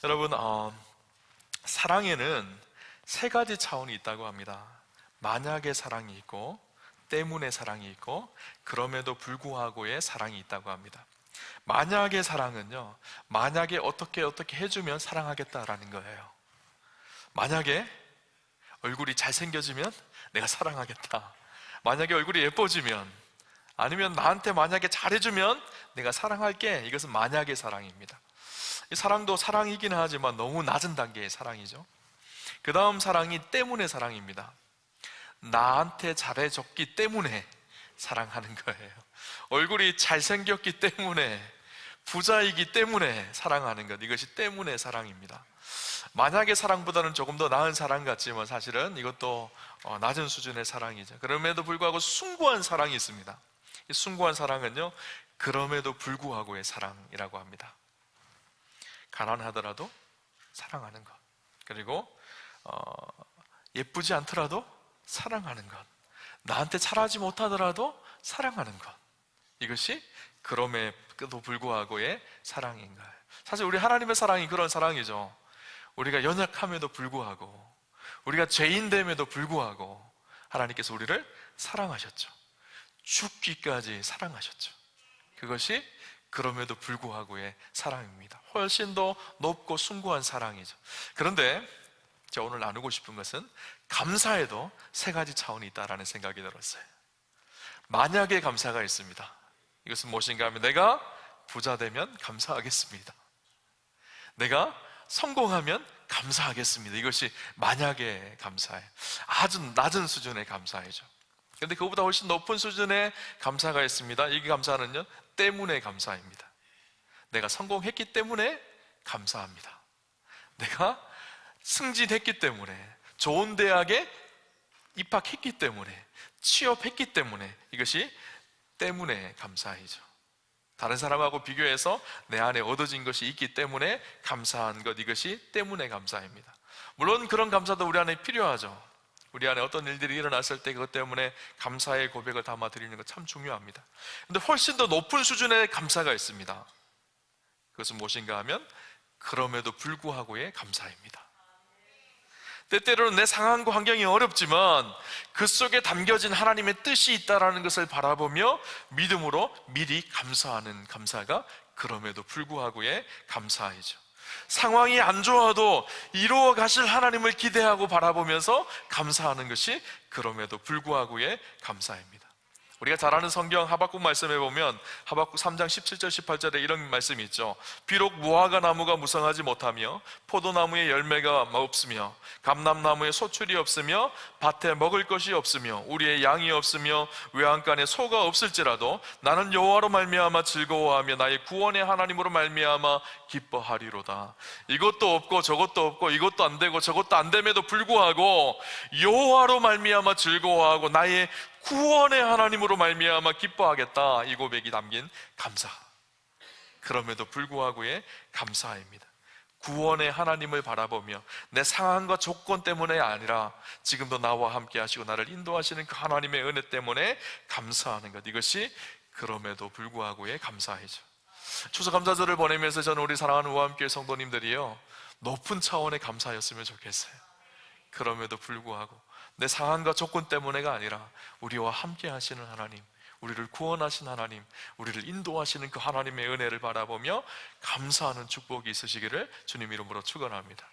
여러분, 사랑에는 세 가지 차원이 있다고 합니다. 만약의 사랑이 있고, 때문에 사랑이 있고, 그럼에도 불구하고의 사랑이 있다고 합니다. 만약의 사랑은요, 만약에 어떻게 해주면 사랑하겠다라는 거예요. 만약에 얼굴이 잘생겨지면 내가 사랑하겠다. 만약에 얼굴이 예뻐지면, 아니면 나한테 만약에 잘해주면 내가 사랑할게. 이것은 만약의 사랑입니다. 이 사랑도 사랑이긴 하지만 너무 낮은 단계의 사랑이죠. 그 다음 사랑이 때문에 사랑입니다. 나한테 잘해줬기 때문에 사랑하는 거예요. 얼굴이 잘생겼기 때문에, 부자이기 때문에 사랑하는 것, 이것이 때문에 사랑입니다. 만약의 사랑보다는 조금 더 나은 사랑 같지만 사실은 이것도 낮은 수준의 사랑이죠. 그럼에도 불구하고 숭고한 사랑이 있습니다. 이 숭고한 사랑은요, 그럼에도 불구하고의 사랑이라고 합니다. 가난하더라도 사랑하는 것, 그리고 예쁘지 않더라도 사랑하는 것, 나한테 잘하지 못하더라도 사랑하는 것, 이것이 그럼에도 불구하고의 사랑인 거예요. 사실 우리 하나님의 사랑이 그런 사랑이죠. 우리가 연약함에도 불구하고, 우리가 죄인됨에도 불구하고 하나님께서 우리를 사랑하셨죠. 죽기까지 사랑하셨죠. 그것이 그럼에도 불구하고의 사랑입니다. 훨씬 더 높고 숭고한 사랑이죠. 그런데 제가 오늘 나누고 싶은 것은 감사에도 세 가지 차원이 있다라는 생각이 들었어요. 만약의 감사가 있습니다. 이것은 무엇인가 하면, 내가 부자 되면 감사하겠습니다. 내가 성공하면 감사하겠습니다. 이것이 만약의 감사예요. 아주 낮은 수준의 감사이죠. 그런데 그것보다 훨씬 높은 수준의 감사가 있습니다. 이 감사는요, 때문에 감사입니다. 내가 성공했기 때문에 감사합니다. 내가 승진했기 때문에, 좋은 대학에 입학했기 때문에, 취업했기 때문에, 이것이 때문에 감사이죠. 다른 사람하고 비교해서 내 안에 얻어진 것이 있기 때문에 감사한 것, 이것이 때문에 감사입니다. 물론 그런 감사도 우리 안에 필요하죠. 우리 안에 어떤 일들이 일어났을 때 그것 때문에 감사의 고백을 담아 드리는 것 참 중요합니다. 그런데 훨씬 더 높은 수준의 감사가 있습니다. 그것은 무엇인가 하면 그럼에도 불구하고의 감사입니다. 때때로는 내 상황과 환경이 어렵지만 그 속에 담겨진 하나님의 뜻이 있다는 것을 바라보며 믿음으로 미리 감사하는 감사가 그럼에도 불구하고의 감사이죠. 상황이 안 좋아도 이루어 가실 하나님을 기대하고 바라보면서 감사하는 것이 그럼에도 불구하고의 감사입니다. 우리가 잘 아는 성경 하박국 말씀에 보면 하박국 3장 17절 18절에 이런 말씀이 있죠. 비록 무화과 나무가 무성하지 못하며 포도나무에 열매가 없으며 감람나무에 소출이 없으며 밭에 먹을 것이 없으며 우리의 양이 없으며 외양간에 소가 없을지라도 나는 여호와로 말미암아 즐거워하며 나의 구원의 하나님으로 말미암아 기뻐하리로다. 이것도 없고 저것도 없고 이것도 안 되고 저것도 안 됨에도 불구하고 여호와로 말미암아 즐거워하고 나의 구원의 하나님으로 말미암아 기뻐하겠다. 이 고백이 담긴 감사, 그럼에도 불구하고의 감사입니다. 구원의 하나님을 바라보며 내 상황과 조건 때문에 아니라 지금도 나와 함께 하시고 나를 인도하시는 그 하나님의 은혜 때문에 감사하는 것, 이것이 그럼에도 불구하고의 감사이죠. 추수감사절을 보내면서 저는 우리 사랑하는 우아함교회 성도님들이요, 높은 차원의 감사였으면 좋겠어요. 그럼에도 불구하고 내 상황과 조건 때문에가 아니라 우리와 함께 하시는 하나님, 우리를 구원하신 하나님, 우리를 인도하시는 그 하나님의 은혜를 바라보며 감사하는 축복이 있으시기를 주님 이름으로 축원합니다.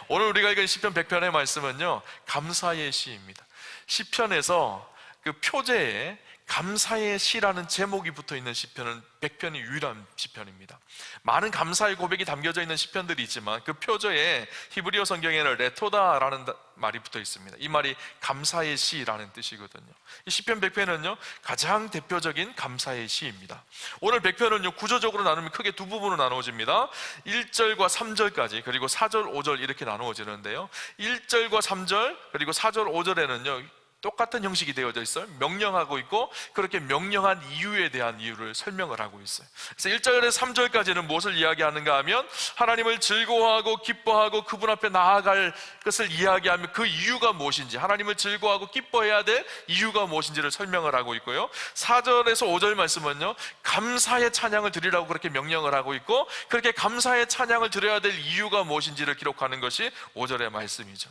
오늘 우리가 읽은 시편 100편의 말씀은요, 감사의 시입니다. 시편에서 그 표제에 감사의 시라는 제목이 붙어있는 시편은 100편이 유일한 시편입니다. 많은 감사의 고백이 담겨져 있는 시편들이 있지만 그 표제에 히브리어 성경에는 레토다라는 말이 붙어 있습니다. 이 말이 감사의 시라는 뜻이거든요. 이 시편 100편은요, 가장 대표적인 감사의 시입니다. 오늘 100편은요, 구조적으로 나누면 크게 두 부분으로 나누어집니다. 1절과 3절까지, 그리고 4절, 5절 이렇게 나누어지는데요, 1절과 3절 그리고 4절, 5절에는요 똑같은 형식이 되어져 있어요. 명령하고 있고, 그렇게 명령한 이유에 대한 이유를 설명을 하고 있어요. 그래서 1절에서 3절까지는 무엇을 이야기하는가 하면 하나님을 즐거워하고 기뻐하고 그분 앞에 나아갈 것을 이야기하며 그 이유가 무엇인지, 하나님을 즐거워하고 기뻐해야 될 이유가 무엇인지를 설명을 하고 있고요, 4절에서 5절 말씀은요, 감사의 찬양을 드리라고 그렇게 명령을 하고 있고, 그렇게 감사의 찬양을 드려야 될 이유가 무엇인지를 기록하는 것이 5절의 말씀이죠.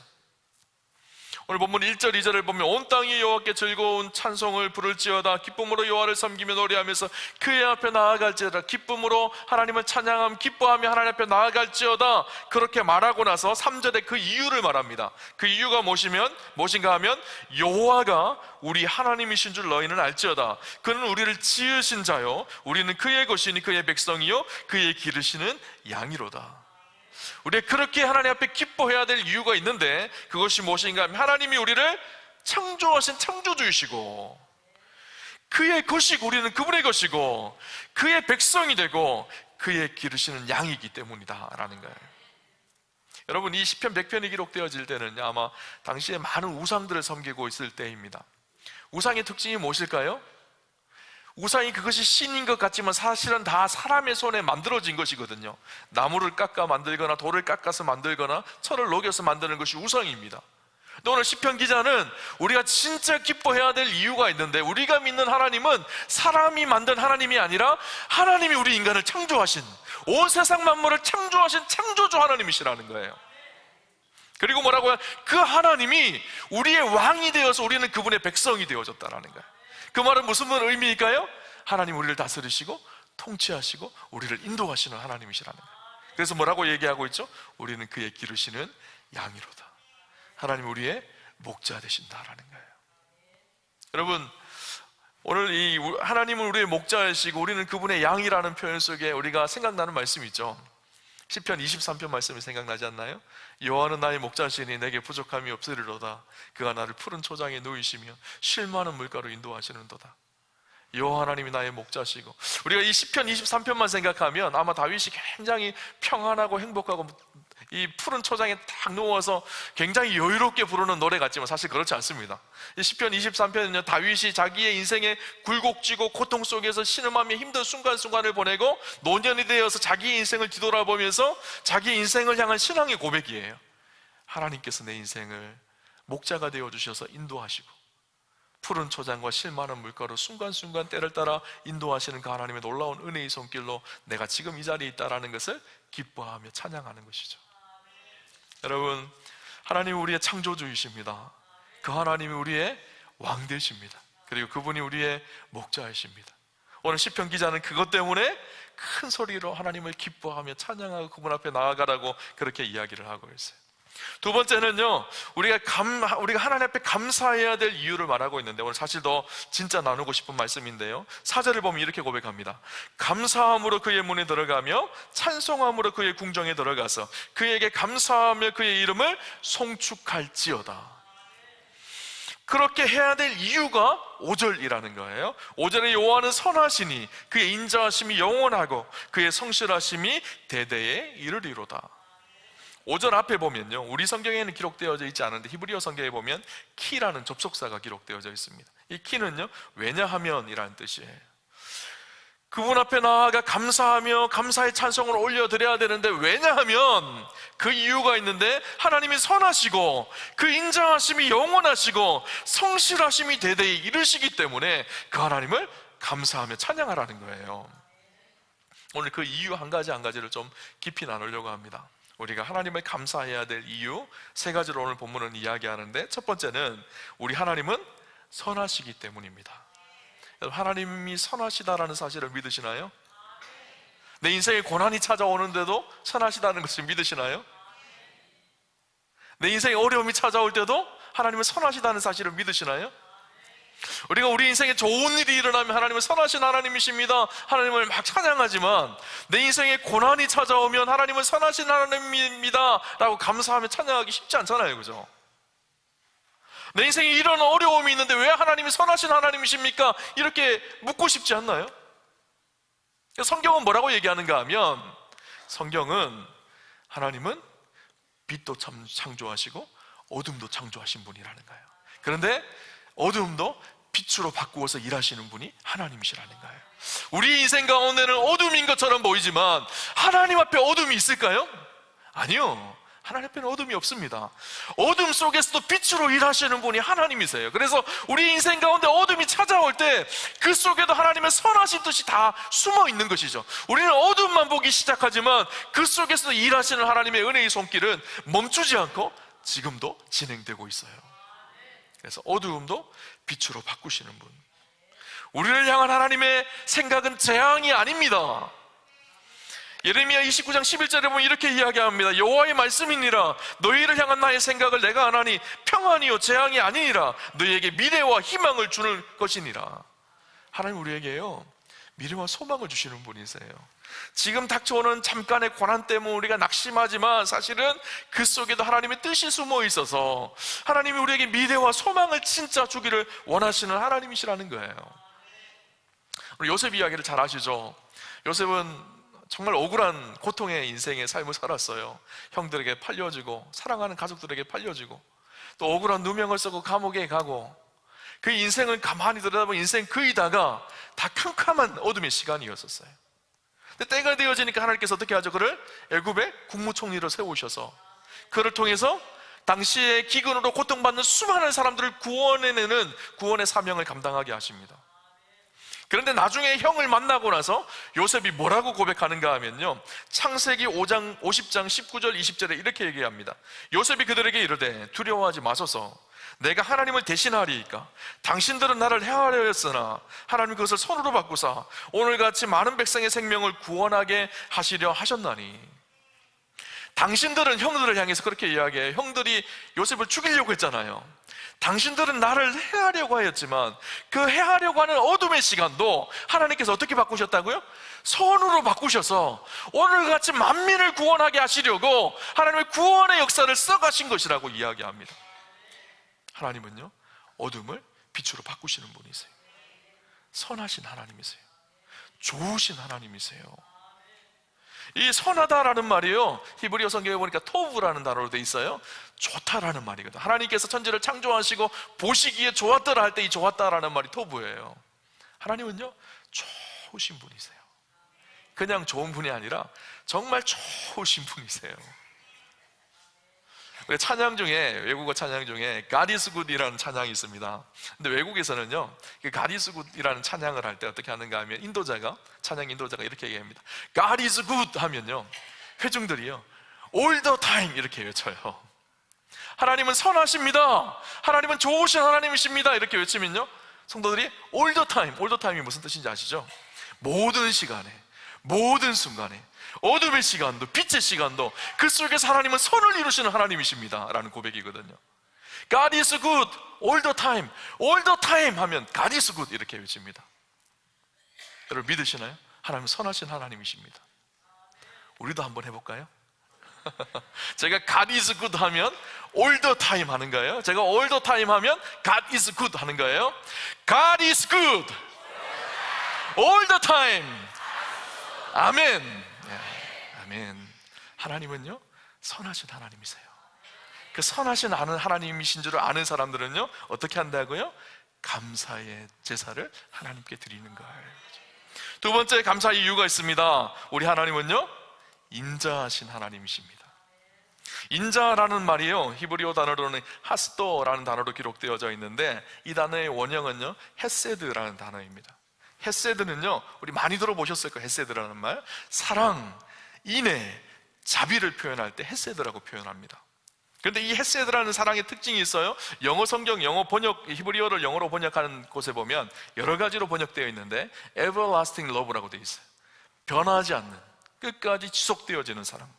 오늘 본문 1절 2절을 보면 온 땅이 여호와께 즐거운 찬송을 부를지어다, 기쁨으로 여호와를 섬기며 노래하면서 그의 앞에 나아갈지어다, 기쁨으로 하나님을 찬양하며 기뻐하며 하나님 앞에 나아갈지어다, 그렇게 말하고 나서 3절에 그 이유를 말합니다. 그 이유가 무엇인가 하면 여호와가 우리 하나님이신 줄 너희는 알지어다. 그는 우리를 지으신 자요, 우리는 그의 것이니 그의 백성이요, 그의 기르시는 양이로다. 우리가 그렇게 하나님 앞에 기뻐해야 될 이유가 있는데, 그것이 무엇인가 하면 하나님이 우리를 창조하신 창조주이시고 그의 것이고 우리는 그분의 것이고 그의 백성이 되고 그의 기르시는 양이기 때문이다 라는 거예요. 여러분, 이 시편 100편이 기록되어질 때는 아마 당시에 많은 우상들을 섬기고 있을 때입니다. 우상의 특징이 무엇일까요? 우상이 그것이 신인 것 같지만 사실은 다 사람의 손에 만들어진 것이거든요. 나무를 깎아 만들거나 돌을 깎아서 만들거나 철을 녹여서 만드는 것이 우상입니다. 근데 오늘 시편 기자는 우리가 진짜 기뻐해야 될 이유가 있는데, 우리가 믿는 하나님은 사람이 만든 하나님이 아니라 하나님이 우리 인간을 창조하신, 온 세상 만물을 창조하신 창조주 하나님이시라는 거예요. 그리고 뭐라고요? 그 하나님이 우리의 왕이 되어서 우리는 그분의 백성이 되어졌다라는 거예요. 그 말은 무슨 의미일까요? 하나님 우리를 다스리시고 통치하시고 우리를 인도하시는 하나님이시라는 거예요. 그래서 뭐라고 얘기하고 있죠? 우리는 그의 기르시는 양이로다. 하나님 우리의 목자 되신다라는 거예요. 여러분, 오늘 이 하나님은 우리의 목자이시고 우리는 그분의 양이라는 표현 속에 우리가 생각나는 말씀이 있죠. 시편 23편 말씀이 생각나지 않나요? 여호와는 나의 목자시니 내게 부족함이 없으리로다. 그가 나를 푸른 초장에 누이시며 쉴 만한 물가로 인도하시는도다. 여호와 하나님이 나의 목자시고, 우리가 이 시편 23편만 생각하면 아마 다윗이 굉장히 평안하고 행복하고 이 푸른 초장에 딱 누워서 굉장히 여유롭게 부르는 노래 같지만 사실 그렇지 않습니다. 이 시편 23편은요, 다윗이 자기의 인생의 굴곡지고 고통 속에서 신음하며 힘든 순간순간을 보내고 노년이 되어서 자기의 인생을 뒤돌아보면서 자기의 인생을 향한 신앙의 고백이에요. 하나님께서 내 인생을 목자가 되어주셔서 인도하시고 푸른 초장과 쉴 만한 물가로 순간순간 때를 따라 인도하시는 그 하나님의 놀라운 은혜의 손길로 내가 지금 이 자리에 있다는 것을 기뻐하며 찬양하는 것이죠. 여러분, 하나님은 우리의 창조주이십니다. 그 하나님이 우리의 왕 되십니다. 그리고 그분이 우리의 목자이십니다. 오늘 시편 기자는 그것 때문에 큰 소리로 하나님을 기뻐하며 찬양하고 그분 앞에 나아가라고 그렇게 이야기를 하고 있어요. 두 번째는요, 우리가 하나님 앞에 감사해야 될 이유를 말하고 있는데, 오늘 사실 더 진짜 나누고 싶은 말씀인데요, 4절을 보면 이렇게 고백합니다. 감사함으로 그의 문에 들어가며 찬송함으로 그의 궁정에 들어가서 그에게 감사하며 그의 이름을 송축할지어다. 그렇게 해야 될 이유가 5절이라는 거예요. 5절에 여호와는 선하시니 그의 인자하심이 영원하고 그의 성실하심이 대대에 이르리로다. 5절 앞에 보면요, 우리 성경에는 기록되어져 있지 않은데 히브리어 성경에 보면 키라는 접속사가 기록되어져 있습니다. 이 키는요, 왜냐하면 이라는 뜻이에요. 그분 앞에 나아가 감사하며 감사의 찬송을 올려드려야 되는데, 왜냐하면 그 이유가 있는데, 하나님이 선하시고 그 인자하심이 영원하시고 성실하심이 대대에 이르시기 때문에 그 하나님을 감사하며 찬양하라는 거예요. 오늘 그 이유 한 가지를 좀 깊이 나누려고 합니다. 우리가 하나님을 감사해야 될 이유 3가지로 오늘 본문은 이야기하는데, 첫 번째는 우리 하나님은 선하시기 때문입니다. 하나님이 선하시다라는 사실을 믿으시나요? 내 인생에 고난이 찾아오는데도 선하시다는 것을 믿으시나요? 내 인생에 어려움이 찾아올 때도 하나님은 선하시다는 사실을 믿으시나요? 우리가 우리 인생에 좋은 일이 일어나면 하나님은 선하신 하나님이십니다, 하나님을 막 찬양하지만, 내 인생에 고난이 찾아오면 하나님은 선하신 하나님입니다 라고 감사하며 찬양하기 쉽지 않잖아요, 그죠? 내 인생에 이런 어려움이 있는데 왜 하나님이 선하신 하나님이십니까? 이렇게 묻고 싶지 않나요? 성경은 뭐라고 얘기하는가 하면, 성경은 하나님은 빛도 창조하시고 어둠도 창조하신 분이라는 거예요. 그런데 어둠도 빛으로 바꾸어서 일하시는 분이 하나님이시라는 거예요. 우리 인생 가운데는 어둠인 것처럼 보이지만 하나님 앞에 어둠이 있을까요? 아니요. 하나님 앞에는 어둠이 없습니다. 어둠 속에서도 빛으로 일하시는 분이 하나님이세요. 그래서 우리 인생 가운데 어둠이 찾아올 때 그 속에도 하나님의 선하신 뜻이 다 숨어 있는 것이죠. 우리는 어둠만 보기 시작하지만 그 속에서도 일하시는 하나님의 은혜의 손길은 멈추지 않고 지금도 진행되고 있어요. 그래서 어두움도 빛으로 바꾸시는 분, 우리를 향한 하나님의 생각은 재앙이 아닙니다. 예레미야 29장 11절에 보면 이렇게 이야기합니다. 여호와의 말씀이니라. 너희를 향한 나의 생각을 내가 아나니 평안이요 재앙이 아니니라. 너희에게 미래와 희망을 주는 것이니라. 하나님 우리에게요 미래와 소망을 주시는 분이세요. 지금 닥쳐오는 잠깐의 고난 때문에 우리가 낙심하지만 사실은 그 속에도 하나님의 뜻이 숨어 있어서 하나님이 우리에게 미래와 소망을 진짜 주기를 원하시는 하나님이시라는 거예요. 우리 요셉 이야기를 잘 아시죠? 요셉은 정말 억울한 고통의 인생의 삶을 살았어요. 형들에게 팔려지고 사랑하는 가족들에게 팔려지고 또 억울한 누명을 쓰고 감옥에 가고 그 인생을 가만히 들여다보면 인생 그이다가 다 캄캄한 어둠의 시간이었었어요. 근데 때가 되어지니까 하나님께서 어떻게 하죠? 그를 애굽의 국무총리로 세우셔서 그를 통해서 당시의 기근으로 고통받는 수많은 사람들을 구원해내는 구원의 사명을 감당하게 하십니다. 그런데 나중에 형을 만나고 나서 요셉이 뭐라고 고백하는가 하면요, 창세기 5장 50장 19절 20절에 이렇게 얘기합니다. 요셉이 그들에게 이르되 두려워하지 마소서, 내가 하나님을 대신하리이까. 당신들은 나를 해하려 했으나 하나님 그것을 선으로 바꾸사 오늘같이 많은 백성의 생명을 구원하게 하시려 하셨나니. 당신들은 형들을 향해서 그렇게 이야기해요. 형들이 요셉을 죽이려고 했잖아요. 당신들은 나를 해하려고 하였지만 그 해하려고 하는 어둠의 시간도 하나님께서 어떻게 바꾸셨다고요? 선으로 바꾸셔서 오늘같이 만민을 구원하게 하시려고 하나님의 구원의 역사를 써가신 것이라고 이야기합니다. 하나님은요 어둠을 빛으로 바꾸시는 분이세요. 선하신 하나님이세요. 좋으신 하나님이세요. 이 선하다라는 말이요, 히브리어 성경에 보니까 토브라는 단어로 돼 있어요. 좋다라는 말이거든요. 하나님께서 천지를 창조하시고 보시기에 좋았더라 할 때 이 좋았다라는 말이 토브예요. 하나님은요 좋으신 분이세요. 그냥 좋은 분이 아니라 정말 좋으신 분이세요. 찬양 중에, 외국어 찬양 중에 God is good이라는 찬양이 있습니다. 근데 외국에서는요 그 God is good이라는 찬양을 할 때 어떻게 하는가 하면 찬양 인도자가 이렇게 얘기합니다. God is good 하면요 회중들이요 all the time 이렇게 외쳐요. 하나님은 선하십니다, 하나님은 좋으신 하나님이십니다 이렇게 외치면요 성도들이 all the time이 무슨 뜻인지 아시죠? 모든 시간에, 모든 순간에, 어둠의 시간도 빛의 시간도 그 속에서 하나님은 선을 이루시는 하나님이십니다 라는 고백이거든요. God is good all the time 하면 God is good 이렇게 외칩니다. 여러분 믿으시나요? 하나님은 선하신 하나님이십니다. 우리도 한번 해볼까요? 제가 God is good 하면 all the time 하는 거예요. 제가 all the time 하면 God is good 하는 거예요. God is good all the time. 아멘. 아멘. 하나님은요 선하신 하나님이세요. 그 선하신 하나님이신 줄 아는 사람들은요 어떻게 한다고요? 감사의 제사를 하나님께 드리는 거예요. 두 번째 감사의 이유가 있습니다. 우리 하나님은요 인자하신 하나님이십니다. 인자라는 말이요 히브리어 단어로는 하스도라는 단어로 기록되어져 있는데 이 단어의 원형은요 헤세드라는 단어입니다. 헤세드는요 우리 많이 들어보셨을 거예요. 헤세드라는 말, 사랑, 인애, 자비를 표현할 때 헤세드라고 표현합니다. 그런데 이 헤세드라는 사랑의 특징이 있어요. 영어 성경, 영어 번역, 히브리어를 영어로 번역하는 곳에 보면 여러 가지로 번역되어 있는데 everlasting love라고 되어 있어요. 변하지 않는, 끝까지 지속되어지는 사랑.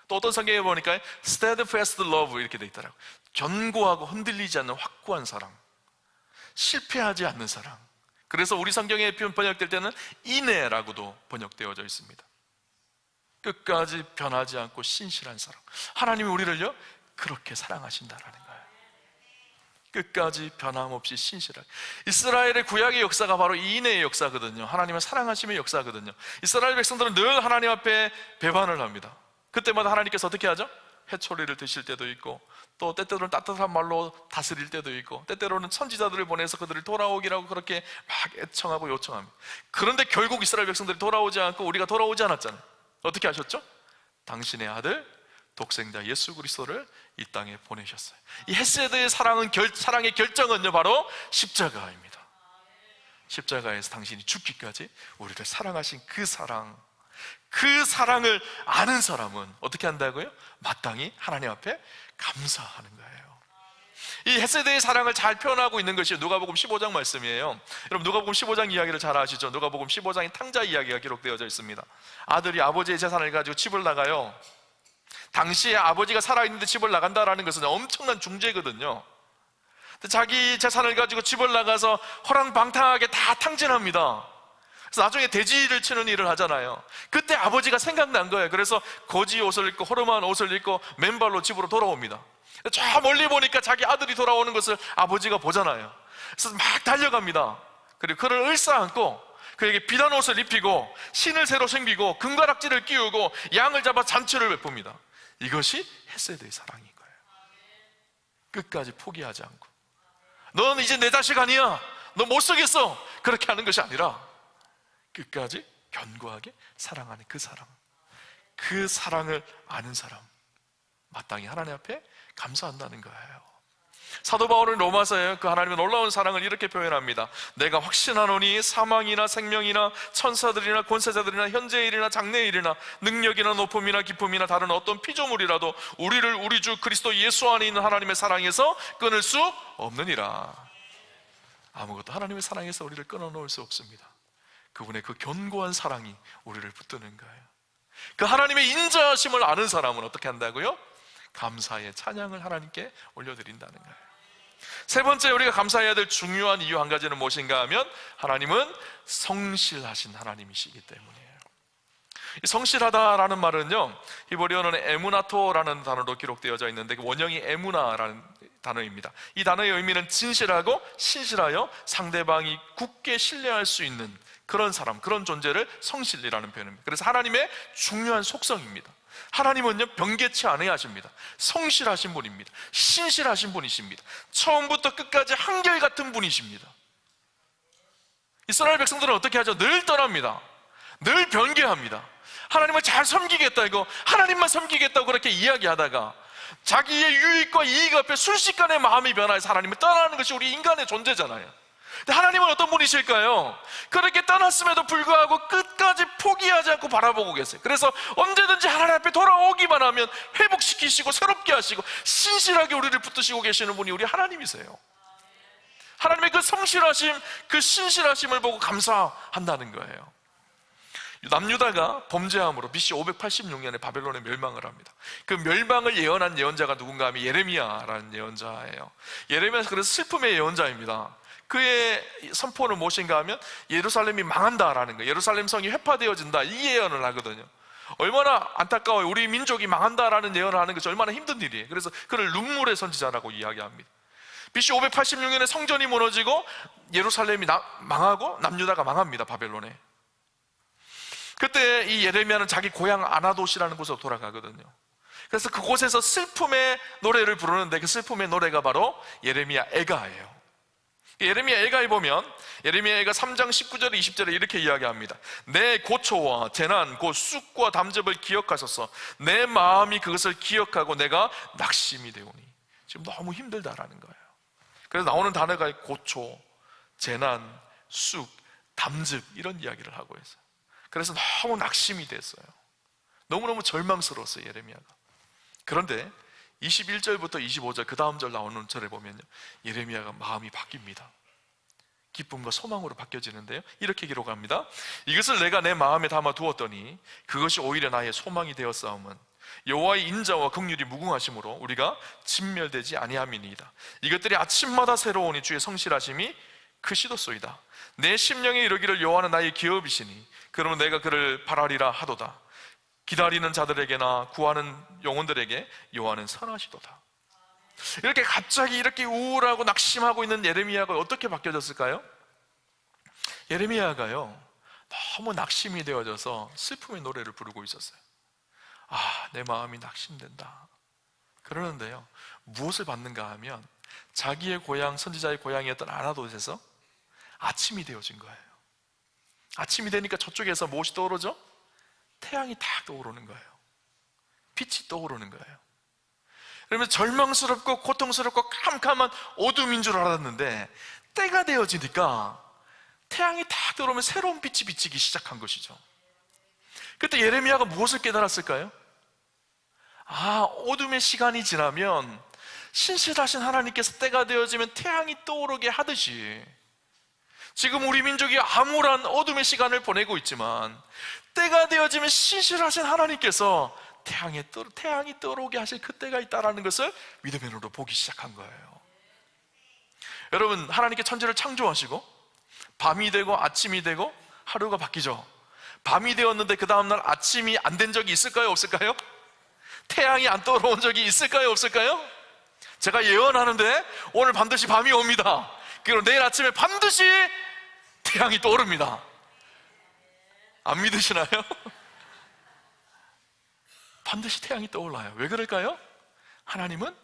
또 어떤 성경에 보니까 steadfast love 이렇게 되어 있더라고요. 견고하고 흔들리지 않는 확고한 사랑, 실패하지 않는 사랑. 그래서 우리 성경에 번역될 때는 인애라고도 번역되어져 있습니다. 끝까지 변하지 않고 신실한 사랑. 하나님이 우리를요 그렇게 사랑하신다라는 거예요. 끝까지 변함없이 신실하게. 이스라엘의 구약의 역사가 바로 이 인애의 역사거든요. 하나님의 사랑하심의 역사거든요. 이스라엘 백성들은 늘 하나님 앞에 배반을 합니다. 그때마다 하나님께서 어떻게 하죠? 회초리를 드실 때도 있고, 또 때때로는 따뜻한 말로 다스릴 때도 있고, 때때로는 선지자들을 보내서 그들을 돌아오기라고 그렇게 막 애청하고 요청합니다. 그런데 결국 이스라엘 백성들이 돌아오지 않고 우리가 돌아오지 않았잖아요. 어떻게 하셨죠? 당신의 아들 독생자 예수 그리스도를 이 땅에 보내셨어요. 이 헤세드의 사랑의 결정은요, 바로 십자가입니다. 십자가에서 당신이 죽기까지 우리를 사랑하신 그 사랑을 아는 사람은 어떻게 한다고요? 마땅히 하나님 앞에 감사하는 거예요. 이 헤세드의 사랑을 잘 표현하고 있는 것이 누가복음 15장 말씀이에요. 여러분, 누가복음 15장 이야기를 잘 아시죠? 누가복음 15장에 탕자 이야기가 기록되어져 있습니다. 아들이 아버지의 재산을 가지고 집을 나가요. 당시에 아버지가 살아있는데 집을 나간다라는 것은 엄청난 중죄거든요. 자기 재산을 가지고 집을 나가서 허랑방탕하게 다 탕진합니다. 그래서 나중에 돼지를 치는 일을 하잖아요. 그때 아버지가 생각난 거예요. 그래서 거지 옷을 입고 허름한 옷을 입고 맨발로 집으로 돌아옵니다. 저 멀리 보니까 자기 아들이 돌아오는 것을 아버지가 보잖아요. 그래서 막 달려갑니다. 그리고 그를 을싸안고 그에게 비단 옷을 입히고 신을 새로 생기고 금가락지를 끼우고 양을 잡아 잔치를 베풉니다. 이것이 헤세드의 사랑인 거예요. 끝까지 포기하지 않고, 너는 이제 내 자식 아니야, 너 못 쓰겠어, 그렇게 하는 것이 아니라 끝까지 견고하게 사랑하는 그 사랑을 아는 사람, 마땅히 하나님 앞에 감사한다는 거예요. 사도 바울은 로마서에 그 하나님의 놀라운 사랑을 이렇게 표현합니다. 내가 확신하노니 사망이나 생명이나 천사들이나 권세자들이나 현재일이나 장래일이나 능력이나 높음이나 기쁨이나 다른 어떤 피조물이라도 우리를 우리 주 그리스도 예수 안에 있는 하나님의 사랑에서 끊을 수 없느니라. 아무것도 하나님의 사랑에서 우리를 끊어놓을 수 없습니다. 그분의 그 견고한 사랑이 우리를 붙드는 거예요. 그 하나님의 인자하심을 아는 사람은 어떻게 한다고요? 감사의 찬양을 하나님께 올려드린다는 거예요. 세 번째, 우리가 감사해야 될 중요한 이유 한 가지는 무엇인가 하면, 하나님은 성실하신 하나님이시기 때문이에요. 이 성실하다라는 말은요, 히브리어는 에무나토라는 단어로 기록되어져 있는데, 그 원형이 에무나라는 단어입니다. 이 단어의 의미는 진실하고 신실하여 상대방이 굳게 신뢰할 수 있는 그런 사람, 그런 존재를 성실이라는 표현입니다. 그래서 하나님의 중요한 속성입니다. 하나님은요, 변개치 않아야 하십니다. 성실하신 분입니다. 신실하신 분이십니다. 처음부터 끝까지 한결같은 분이십니다. 이스라엘 백성들은 어떻게 하죠? 늘 떠납니다. 늘 변개합니다. 하나님을 잘 섬기겠다, 이거 하나님만 섬기겠다고 그렇게 이야기하다가 자기의 유익과 이익 앞에 순식간에 마음이 변해서 하나님을 떠나는 것이 우리 인간의 존재잖아요. 근데 하나님은 어떤 분이실까요? 그렇게 떠났음에도 불구하고 끝까지 포기하지 않고 바라보고 계세요. 그래서 언제든지 하나님 앞에 돌아오기만 하면 회복시키시고 새롭게 하시고 신실하게 우리를 붙드시고 계시는 분이 우리 하나님이세요. 하나님의 그 성실하심, 그 신실하심을 보고 감사한다는 거예요. 남유다가 범죄함으로 BC 586년에 바벨론에 멸망을 합니다. 그 멸망을 예언한 예언자가 누군가 하면 예레미야라는 예언자예요. 예레미야는 그래서 슬픔의 예언자입니다. 그의 선포는 무엇인가 하면 예루살렘이 망한다라는 거예요. 예루살렘 성이 회파되어진다, 이 예언을 하거든요. 얼마나 안타까워요. 우리 민족이 망한다라는 예언을 하는 것이 얼마나 힘든 일이에요. 그래서 그를 눈물의 선지자라고 이야기합니다. BC 586년에 성전이 무너지고 예루살렘이 망하고 남유다가 망합니다, 바벨론에. 그때 이 예레미야는 자기 고향 아나돗이라는 곳으로 돌아가거든요. 그래서 그곳에서 슬픔의 노래를 부르는데, 그 슬픔의 노래가 바로 예레미야 애가예요. 예레미야 애가에 보면 예레미야 애가 3장 19절에 20절에 이렇게 이야기합니다. 내 고초와 재난 곧 쑥과 담즙을 기억하소서. 내 마음이 그것을 기억하고 내가 낙심이 되오니. 지금 너무 힘들다라는 거예요. 그래서 나오는 단어가 고초, 재난, 쑥, 담즙 이런 이야기를 하고 있어요. 그래서 너무 낙심이 됐어요. 너무너무 절망스러웠어요, 예레미야가. 그런데 21절부터 25절 그 다음 절 나오는 절에 보면요, 예레미야가 마음이 바뀝니다. 기쁨과 소망으로 바뀌어지는데요, 이렇게 기록합니다. 이것을 내가 내 마음에 담아 두었더니 그것이 오히려 나의 소망이 되었사오면 여호와의 인자와 긍휼이 무궁하심으로 우리가 진멸되지 아니함이니이다. 이것들이 아침마다 새로우니 주의 성실하심이 크시도소이다. 내 심령에 이르기를 여호와는 나의 기업이시니 그러면 내가 그를 바라리라 하도다. 기다리는 자들에게나 구하는 영혼들에게 여호와는 선하시도다. 이렇게 갑자기 이렇게 우울하고 낙심하고 있는 예레미야가 어떻게 바뀌어졌을까요? 예레미야가요, 너무 낙심이 되어져서 슬픔의 노래를 부르고 있었어요. 아, 내 마음이 낙심된다. 그러는데요, 무엇을 받는가 하면 자기의 고향, 선지자의 고향이었던 아나돗에서 아침이 되어진 거예요. 아침이 되니까 저쪽에서 무엇이 떠오르죠? 태양이 탁 떠오르는 거예요. 빛이 떠오르는 거예요. 그러면 절망스럽고 고통스럽고 캄캄한 어둠인 줄 알았는데 때가 되어지니까 태양이 탁 떠오르면 새로운 빛이 비치기 시작한 것이죠. 그때 예레미야가 무엇을 깨달았을까요? 어둠의 시간이 지나면 신실하신 하나님께서 때가 되어지면 태양이 떠오르게 하듯이 지금 우리 민족이 암울한 어둠의 시간을 보내고 있지만 때가 되어지면 신실하신 하나님께서 태양이 떠오르게 하실 그때가 있다는 것을 믿음의 눈으로 보기 시작한 거예요. 여러분, 하나님께 천지를 창조하시고 밤이 되고 아침이 되고 하루가 바뀌죠. 밤이 되었는데 그 다음날 아침이 안 된 적이 있을까요? 없을까요? 태양이 안 떠오른 적이 있을까요? 없을까요? 제가 예언하는데 오늘 반드시 밤이 옵니다. 그리고 내일 아침에 반드시 태양이 떠오릅니다. 안 믿으시나요? 반드시 태양이 떠올라요. 왜 그럴까요? 하나님은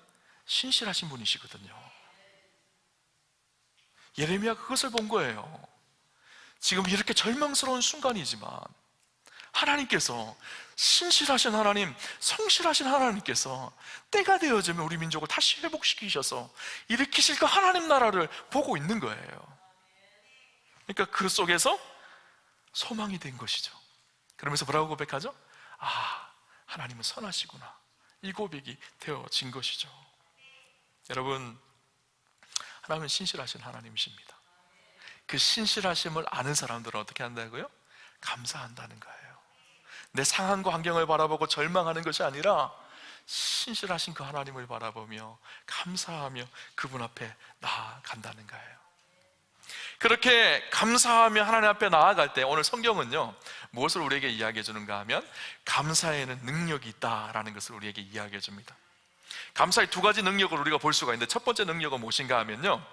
신실하신 분이시거든요. 예레미야가 그것을 본 거예요. 지금 이렇게 절망스러운 순간이지만 하나님께서, 신실하신 하나님, 성실하신 하나님께서 때가 되어지면 우리 민족을 다시 회복시키셔서 일으키실 그 하나님 나라를 보고 있는 거예요. 그러니까 그 속에서 소망이 된 것이죠. 그러면서 뭐라고 고백하죠? 하나님은 선하시구나, 이 고백이 되어진 것이죠. 여러분, 하나님은 신실하신 하나님이십니다. 그 신실하심을 아는 사람들은 어떻게 한다고요? 감사한다는 거예요. 내 상황과 환경을 바라보고 절망하는 것이 아니라 신실하신 그 하나님을 바라보며 감사하며 그분 앞에 나아간다는 거예요. 그렇게 감사하며 하나님 앞에 나아갈 때 오늘 성경은요, 무엇을 우리에게 이야기해 주는가 하면 감사에는 능력이 있다라는 것을 우리에게 이야기해 줍니다. 감사의 두 가지 능력을 우리가 볼 수가 있는데, 첫 번째 능력은 무엇인가 하면요,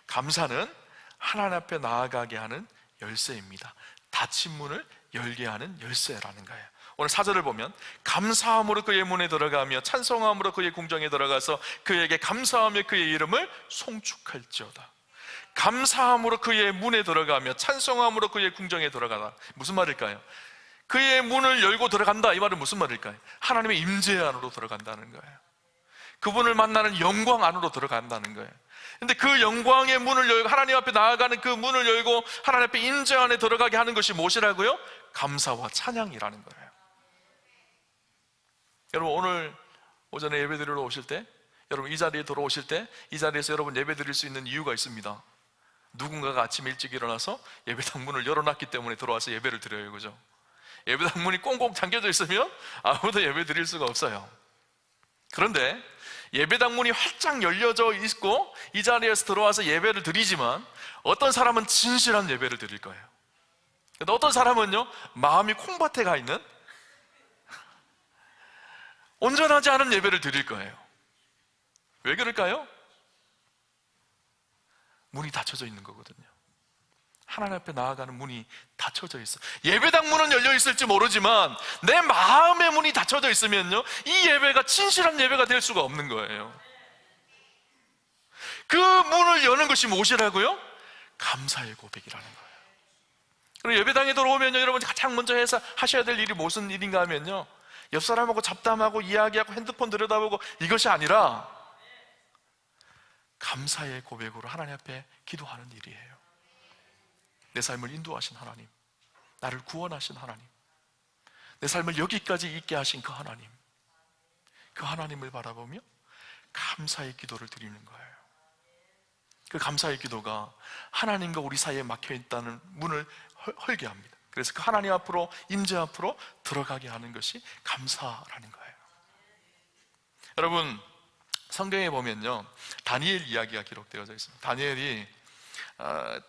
감사는 하나님 앞에 나아가게 하는 열쇠입니다. 닫힌 문을 열게 하는 열쇠라는 거예요. 오늘 4절을 보면 감사함으로 그의 문에 들어가며 찬송함으로 그의 궁정에 들어가서 그에게 감사하며 그의 이름을 송축할지어다. 감사함으로 그의 문에 들어가며 찬송함으로 그의 궁정에 들어가다. 무슨 말일까요? 그의 문을 열고 들어간다, 이 말은 무슨 말일까요? 하나님의 임재 안으로 들어간다는 거예요. 그분을 만나는 영광 안으로 들어간다는 거예요. 근데 그 영광의 문을 열고 하나님 앞에 나아가는 그 문을 열고 하나님 앞에 임재 안에 들어가게 하는 것이 무엇이라고요? 감사와 찬양이라는 거예요. 여러분, 오늘 오전에 예배드리러 오실 때, 여러분 이 자리에 들어오실 때 이 자리에서 여러분 예배드릴 수 있는 이유가 있습니다. 누군가가 아침 일찍 일어나서 예배당 문을 열어놨기 때문에 들어와서 예배를 드려요, 그죠? 예배당 문이 꽁꽁 잠겨져 있으면 아무도 예배 드릴 수가 없어요. 그런데 예배당 문이 활짝 열려져 있고 이 자리에서 들어와서 예배를 드리지만 어떤 사람은 진실한 예배를 드릴 거예요. 근데 어떤 사람은요, 마음이 콩밭에 가 있는 온전하지 않은 예배를 드릴 거예요. 왜 그럴까요? 문이 닫혀져 있는 거거든요. 하나님 앞에 나아가는 문이 닫혀져 있어. 예배당 문은 열려 있을지 모르지만 내 마음의 문이 닫혀져 있으면요, 이 예배가 진실한 예배가 될 수가 없는 거예요. 그 문을 여는 것이 무엇이라고요? 감사의 고백이라는 거예요. 그리고 예배당에 들어오면요, 여러분 가장 먼저 해서 하셔야 될 일이 무슨 일인가 하면요, 옆 사람하고 잡담하고 이야기하고 핸드폰 들여다보고 이것이 아니라 감사의 고백으로 하나님 앞에 기도하는 일이에요. 내 삶을 인도하신 하나님, 나를 구원하신 하나님, 내 삶을 여기까지 있게 하신 그 하나님, 그 하나님을 바라보며 감사의 기도를 드리는 거예요. 그 감사의 기도가 하나님과 우리 사이에 막혀있다는 문을 헐게 합니다. 그래서 그 하나님 앞으로, 임재 앞으로 들어가게 하는 것이 감사라는 거예요. 여러분, 성경에 보면요, 다니엘 이야기가 기록되어져 있습니다.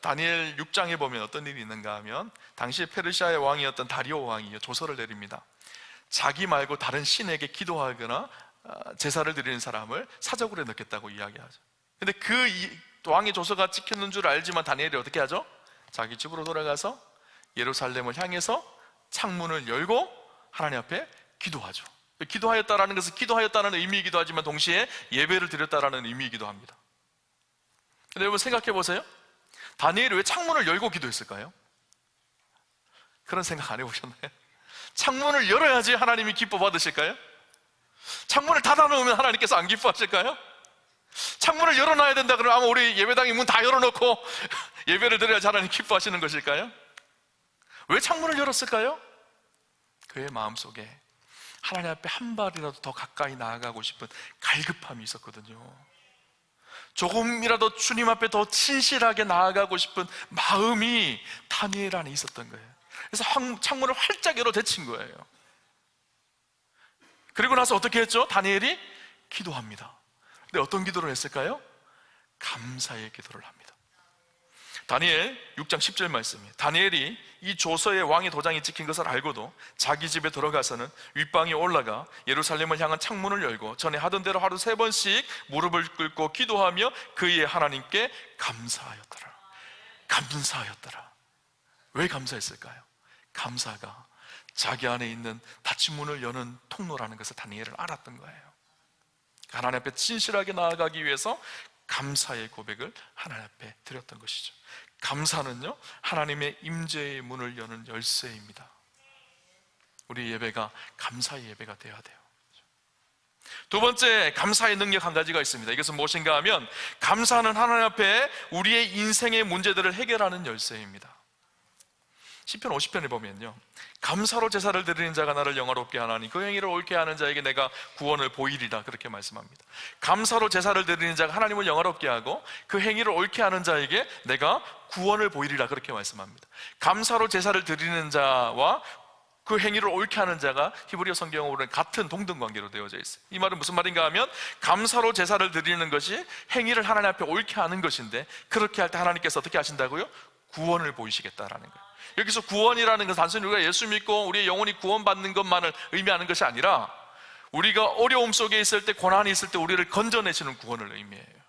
다니엘 6장에 보면 어떤 일이 있는가 하면 당시 페르시아의 왕이었던 다리오 왕이 조서를 내립니다. 자기 말고 다른 신에게 기도하거나 제사를 드리는 사람을 사적으로 넣겠다고 이야기하죠. 근데 그 왕의 조서가 찍혔는 줄 알지만 다니엘이 어떻게 하죠? 자기 집으로 돌아가서 예루살렘을 향해서 창문을 열고 하나님 앞에 기도하죠. 기도하였다라는 것은 기도하였다는 의미이기도 하지만 동시에 예배를 드렸다라는 의미이기도 합니다. 근데 여러분 생각해 보세요. 다니엘이 왜 창문을 열고 기도했을까요? 그런 생각 안 해보셨나요? 창문을 열어야지 하나님이 기뻐 받으실까요? 창문을 닫아놓으면 하나님께서 안 기뻐하실까요? 창문을 열어놔야 된다 그러면 아마 우리 예배당이 문 다 열어놓고 예배를 드려야지 하나님 기뻐하시는 것일까요? 왜 창문을 열었을까요? 그의 마음속에 하나님 앞에 한 발이라도 더 가까이 나아가고 싶은 갈급함이 있었거든요. 조금이라도 주님 앞에 더 진실하게 나아가고 싶은 마음이 다니엘 안에 있었던 거예요. 그래서 창문을 활짝 열어 닫힌 거예요. 그리고 나서 어떻게 했죠? 다니엘이 기도합니다. 근데 어떤 기도를 했을까요? 감사의 기도를 합니다. 다니엘 6장 10절 말씀이에요. 다니엘이 이 조서에 왕의 도장이 찍힌 것을 알고도 자기 집에 들어가서는 윗방에 올라가 예루살렘을 향한 창문을 열고 전에 하던 대로 하루 3번씩 무릎을 꿇고 기도하며 그의 하나님께 감사하였더라. 감사하였더라. 왜 감사했을까요? 감사가 자기 안에 있는 닫힌 문을 여는 통로라는 것을 다니엘은 알았던 거예요. 하나님 앞에 진실하게 나아가기 위해서 감사의 고백을 하나님 앞에 드렸던 것이죠. 감사는요, 하나님의 임재의 문을 여는 열쇠입니다. 우리 예배가 감사의 예배가 되어야 돼요. 두 번째, 감사의 능력 한 가지가 있습니다. 이것은 무엇인가 하면 감사는 하나님 앞에 우리의 인생의 문제들을 해결하는 열쇠입니다. 시편 50편에 보면요, 감사로 제사를 드리는 자가 나를 영화롭게 하나니 그 행위를 옳게 하는 자에게 내가 구원을 보이리라, 그렇게 말씀합니다. 감사로 제사를 드리는 자가 하나님을 영화롭게 하고 그 행위를 옳게 하는 자에게 내가 구원을 보이리라, 그렇게 말씀합니다. 감사로 제사를 드리는 자와 그 행위를 옳게 하는 자가 히브리어 성경으로는 같은 동등 관계로 되어져 있어요. 이 말은 무슨 말인가 하면 감사로 제사를 드리는 것이 행위를 하나님 앞에 옳게 하는 것인데, 그렇게 할 때 하나님께서 어떻게 하신다고요? 구원을 보이시겠다라는 거예요. 여기서 구원이라는 것은 단순히 우리가 예수 믿고 우리의 영혼이 구원받는 것만을 의미하는 것이 아니라 우리가 어려움 속에 있을 때, 고난이 있을 때 우리를 건져내시는 구원을 의미해요.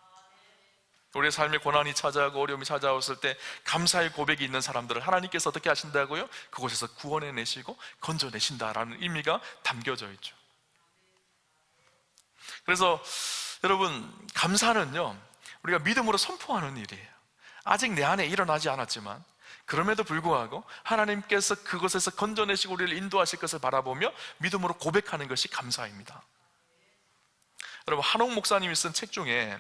우리의 삶에 고난이 찾아오고 어려움이 찾아왔을 때 감사의 고백이 있는 사람들을 하나님께서 어떻게 하신다고요? 그곳에서 구원해내시고 건져내신다라는 의미가 담겨져 있죠. 그래서 여러분, 감사는요, 우리가 믿음으로 선포하는 일이에요. 아직 내 안에 일어나지 않았지만 그럼에도 불구하고 하나님께서 그것에서 건져내시고 우리를 인도하실 것을 바라보며 믿음으로 고백하는 것이 감사입니다. 여러분, 한옥 목사님이 쓴 책 중에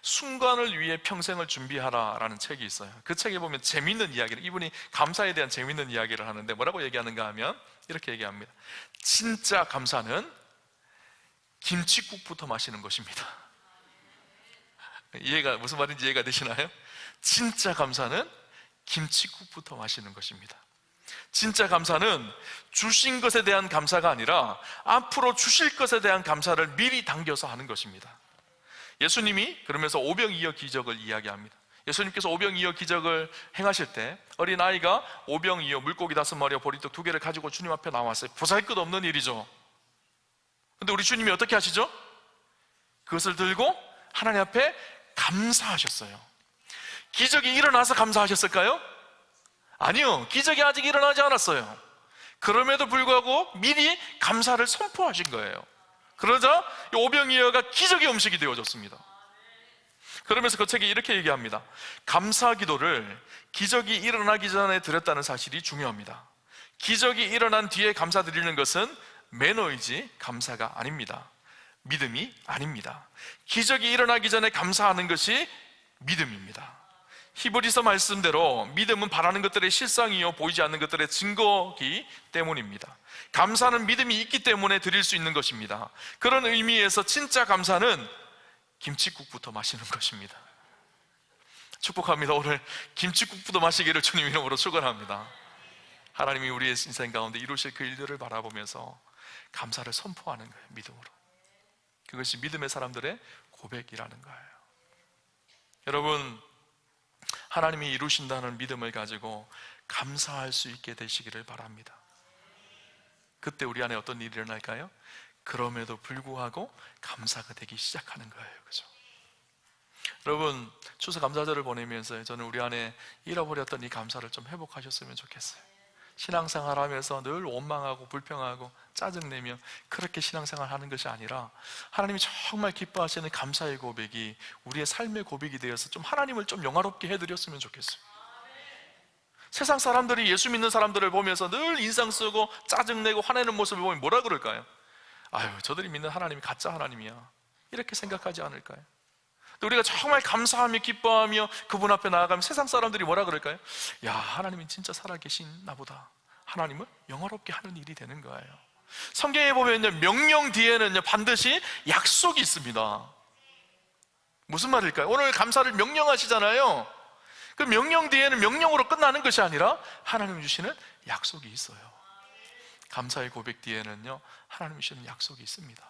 순간을 위해 평생을 준비하라라는 책이 있어요. 그 책에 보면 재밌는 이야기를, 이분이 감사에 대한 재밌는 이야기를 하는데 뭐라고 얘기하는가 하면 이렇게 얘기합니다. 진짜 감사는 김칫국부터 마시는 것입니다. 무슨 말인지 이해가 되시나요? 진짜 감사는 김칫국부터 마시는 것입니다. 진짜 감사는 주신 것에 대한 감사가 아니라 앞으로 주실 것에 대한 감사를 미리 당겨서 하는 것입니다. 예수님이 그러면서 오병이어 기적을 이야기합니다. 예수님께서 오병이어 기적을 행하실 때 어린아이가 오병이어 물고기 5마리와 보리떡 2개를 가지고 주님 앞에 나왔어요. 보잘것없는 일이죠. 그런데 우리 주님이 어떻게 하시죠? 그것을 들고 하나님 앞에 감사하셨어요. 기적이 일어나서 감사하셨을까요? 아니요, 기적이 아직 일어나지 않았어요. 그럼에도 불구하고 미리 감사를 선포하신 거예요. 그러자 오병이어가 기적의 음식이 되어졌습니다. 그러면서 그 책에 이렇게 얘기합니다. 감사 기도를 기적이 일어나기 전에 드렸다는 사실이 중요합니다. 기적이 일어난 뒤에 감사드리는 것은 매너이지 감사가 아닙니다. 믿음이 아닙니다. 기적이 일어나기 전에 감사하는 것이 믿음입니다. 히브리서 말씀대로 믿음은 바라는 것들의 실상이요 보이지 않는 것들의 증거이기 때문입니다. 감사는 믿음이 있기 때문에 드릴 수 있는 것입니다. 그런 의미에서 진짜 감사는 김칫국부터 마시는 것입니다. 축복합니다. 오늘 김칫국부터 마시기를 주님 이름으로 축원합니다. 하나님이 우리의 인생 가운데 이루실 그 일들을 바라보면서 감사를 선포하는 거예요. 믿음으로. 그것이 믿음의 사람들의 고백이라는 거예요. 여러분, 하나님이 이루신다는 믿음을 가지고 감사할 수 있게 되시기를 바랍니다. 그때 우리 안에 어떤 일이 일어날까요? 그럼에도 불구하고 감사가 되기 시작하는 거예요. 그죠? 여러분, 추수감사절을 보내면서 저는 우리 안에 잃어버렸던 이 감사를 좀 회복하셨으면 좋겠어요. 신앙생활 하면서 늘 원망하고 불평하고 짜증내며 그렇게 신앙생활 하는 것이 아니라 하나님이 정말 기뻐하시는 감사의 고백이 우리의 삶의 고백이 되어서 좀 하나님을 좀 영화롭게 해드렸으면 좋겠어요. 세상 사람들이 예수 믿는 사람들을 보면서 늘 인상 쓰고 짜증내고 화내는 모습을 보면 뭐라 그럴까요? 아유, 저들이 믿는 하나님이 가짜 하나님이야, 이렇게 생각하지 않을까요? 또 우리가 정말 감사하며 기뻐하며 그분 앞에 나아가면 세상 사람들이 뭐라 그럴까요? 야, 하나님이 진짜 살아계신 나보다, 하나님을 영화롭게 하는 일이 되는 거예요. 성경에 보면요, 명령 뒤에는요 반드시 약속이 있습니다. 무슨 말일까요? 오늘 감사를 명령하시잖아요. 그 명령 뒤에는 명령으로 끝나는 것이 아니라 하나님 주시는 약속이 있어요. 감사의 고백 뒤에는요 하나님 주시는 약속이 있습니다.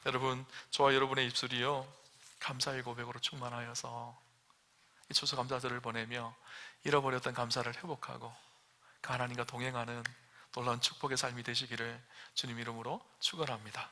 여러분, 저와 여러분의 입술이요 감사의 고백으로 충만하여서 이 추수감사절을 보내며 잃어버렸던 감사를 회복하고 그 하나님과 동행하는 놀라운 축복의 삶이 되시기를 주님 이름으로 축원합니다.